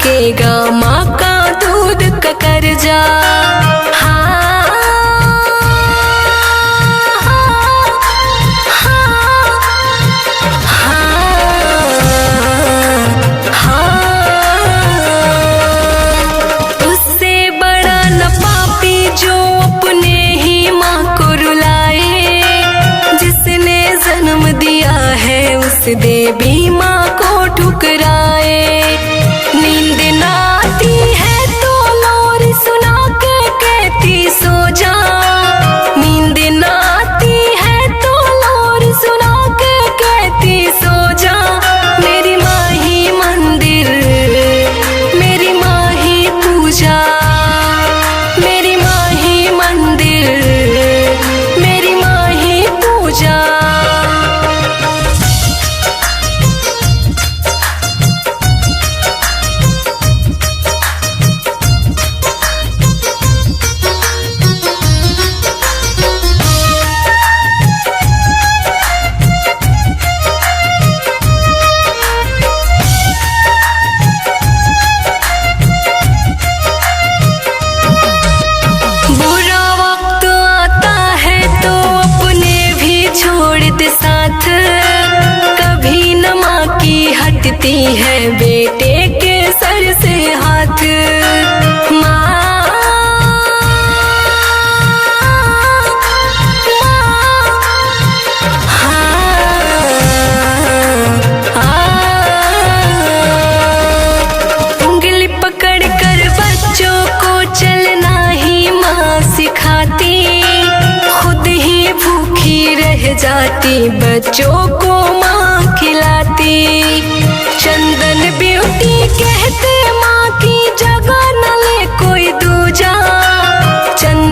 चुकेगा माँ का दूध का कर्जा। उससे बड़ा न पापी जो अपने ही माँ को रुलाए। जिसने जन्म दिया है उस देवी माँ को ठुकराए। नींद ना आती है तो लोरी सुना के कहती सो जा। नींद ना आती है तो लोरी सुना के कहती सो जा। मेरी माँ ही मंदिर, मेरी माँ ही पूजा, मेरी माँ ही मंदिर, मेरी माँ ही पूजा। बुरा वक्त आता है तो अपने भी छोड़ दे साथ। कभी न माँ की हटती है बेटे के सर से हाथ। उंगली पकड़ कर बच्चों को चलना ही माँ सिखाती। खुद ही भूखी रह जाती बच्चों को माँ खिलाती। चंदन ब्यूटी कहते माँ की जगह न ले कोई दूजा। चंदन